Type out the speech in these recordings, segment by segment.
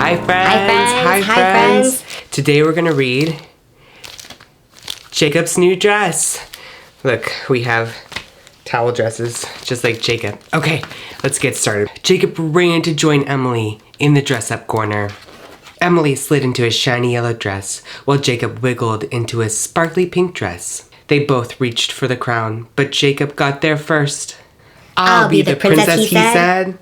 Hi friends! Hi friends! Hi friends! Today we're gonna read Jacob's new dress. Look, we have towel dresses, just like Jacob. Okay, let's get started. Jacob ran to join Emily in the dress-up corner. Emily slid into a shiny yellow dress, while Jacob wiggled into a sparkly pink dress. They both reached for the crown, but Jacob got there first. I'll be the princess, he said.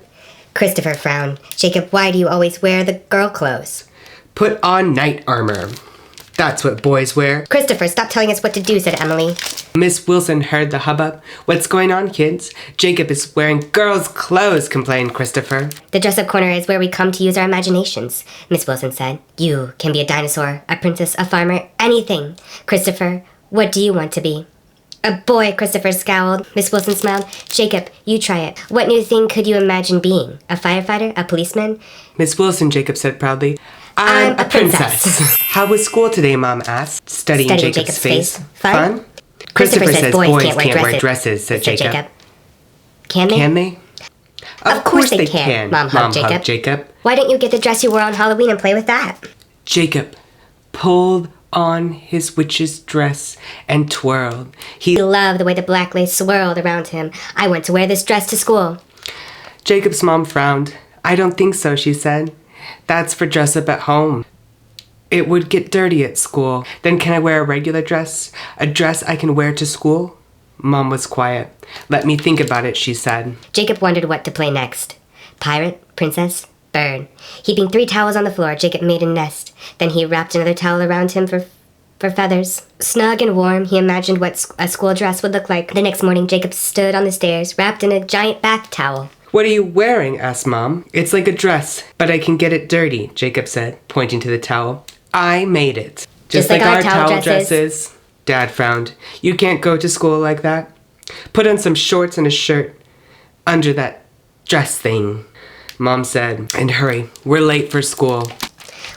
Christopher frowned. Jacob, why do you always wear the girl clothes? Put on knight armor. That's what boys wear. Christopher, stop telling us what to do, said Emily. Miss Wilson heard the hubbub. What's going on, kids? Jacob is wearing girls' clothes, complained Christopher. The dress-up corner is where we come to use our imaginations, Miss Wilson said. You can be a dinosaur, a princess, a farmer, anything. Christopher, what do you want to be? A boy, Christopher scowled. Miss Wilson smiled. Jacob, you try it. What new thing could you imagine being? A firefighter? A policeman? Miss Wilson, Jacob said proudly. I'm a princess. How was school today, Mom asked, studying Jacob's face. Fun? Christopher says boys can't wear dresses, said Jacob. Can they? Can they? Of course they can, Mom hugged Jacob. Why don't you get the dress you wore on Halloween and play with that? Jacob pulled on his witch's dress and twirled. He loved the way the black lace swirled around him. I want to wear this dress to school. Jacob's mom frowned. I don't think so, she said. That's for dress up at home. It would get dirty at school. Then can I wear a regular dress? A dress I can wear to school? Mom was quiet. Let me think about it, she said. Jacob wondered what to play next. Pirate, princess, bird. Heaping 3 towels on the floor, Jacob made a nest. Then he wrapped another towel around him for feathers. Snug and warm, he imagined what a school dress would look like. The next morning, Jacob stood on the stairs, wrapped in a giant bath towel. What are you wearing? Asked Mom. It's like a dress, but I can get it dirty, Jacob said, pointing to the towel. I made it. Just like our towel dresses. Dad frowned. You can't go to school like that. Put on some shorts and a shirt under that dress thing, Mom said. And hurry, we're late for school.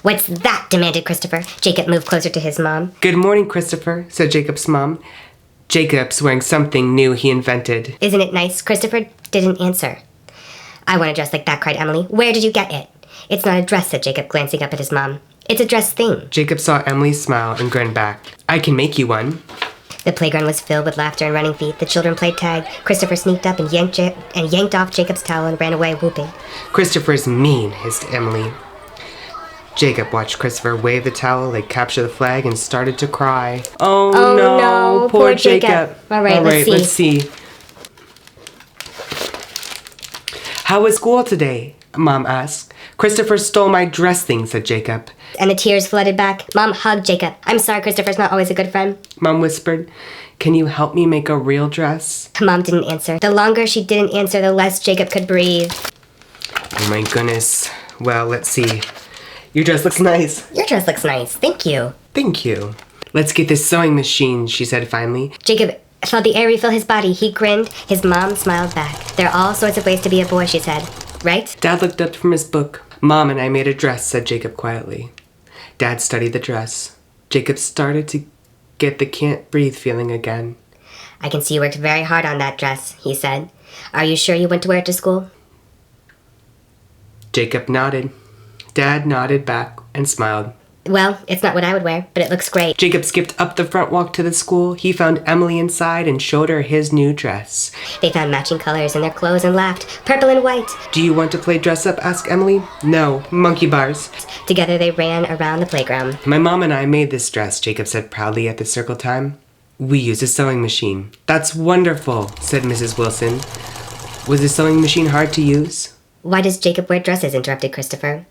What's that? Demanded Christopher. Jacob moved closer to his mom. Good morning, Christopher, said Jacob's mom. Jacob's wearing something new he invented. Isn't it nice? Christopher didn't answer. I want a dress like that, cried Emily. Where did you get it? It's not a dress, said Jacob, glancing up at his mom. It's a dress thing. Jacob saw Emily smile and grinned back. I can make you one. The playground was filled with laughter and running feet. The children played tag. Christopher sneaked up and yanked off Jacob's towel and ran away, whooping. Christopher's mean, hissed Emily. Jacob watched Christopher wave the towel, like capture the flag, and started to cry. Oh no, poor Jacob. All right, let's see. How was school today? Mom asked. Christopher stole my dress thing, said Jacob. And the tears flooded back. Mom hugged Jacob. I'm sorry, Christopher's not always a good friend. Mom whispered, can you help me make a real dress? Mom didn't answer. The longer she didn't answer, the less Jacob could breathe. Oh my goodness. Well, let's see. Your dress looks nice. Your dress looks nice. Thank you. Thank you. Let's get this sewing machine, she said finally. Jacob felt the air refill his body. He grinned. His mom smiled back. There are all sorts of ways to be a boy, she said. Right? Dad looked up from his book. Mom and I made a dress, said Jacob quietly. Dad studied the dress. Jacob started to get the can't breathe feeling again. I can see you worked very hard on that dress, he said. Are you sure you went to wear it to school? Jacob nodded. Dad nodded back and smiled. Well, it's not what I would wear, but it looks great. Jacob skipped up the front walk to the school. He found Emily inside and showed her his new dress. They found matching colors in their clothes and laughed. Purple and white. Do you want to play dress up? Asked Emily. No, monkey bars. Together they ran around the playground. My mom and I made this dress, Jacob said proudly at the circle time. We used a sewing machine. That's wonderful, said Mrs. Wilson. Was the sewing machine hard to use? Why does Jacob wear dresses? Interrupted Christopher.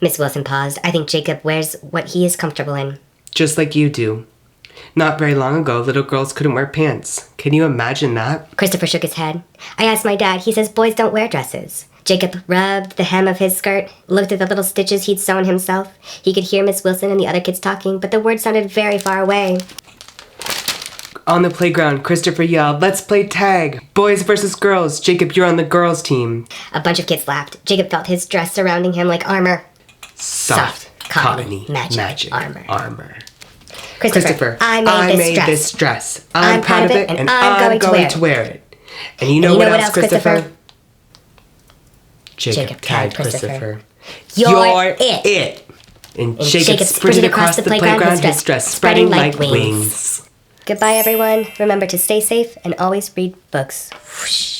Miss Wilson paused. I think Jacob wears what he is comfortable in. Just like you do. Not very long ago, little girls couldn't wear pants. Can you imagine that? Christopher shook his head. I asked my dad. He says boys don't wear dresses. Jacob rubbed the hem of his skirt, looked at the little stitches he'd sewn himself. He could hear Miss Wilson and the other kids talking, but the words sounded very far away. On the playground, Christopher yelled, let's play tag. Boys versus girls. Jacob, you're on the girls' team. A bunch of kids laughed. Jacob felt his dress surrounding him like armor. Soft, cottony, magic armor. Christopher, I made this dress. I'm proud of it, and I'm going to wear it. And you know what else, Christopher? Jacob tagged Christopher. You're it. And Jacob sprinted across the playground, his dress spreading like wings. Goodbye, everyone. Remember to stay safe and always read books. Whoosh.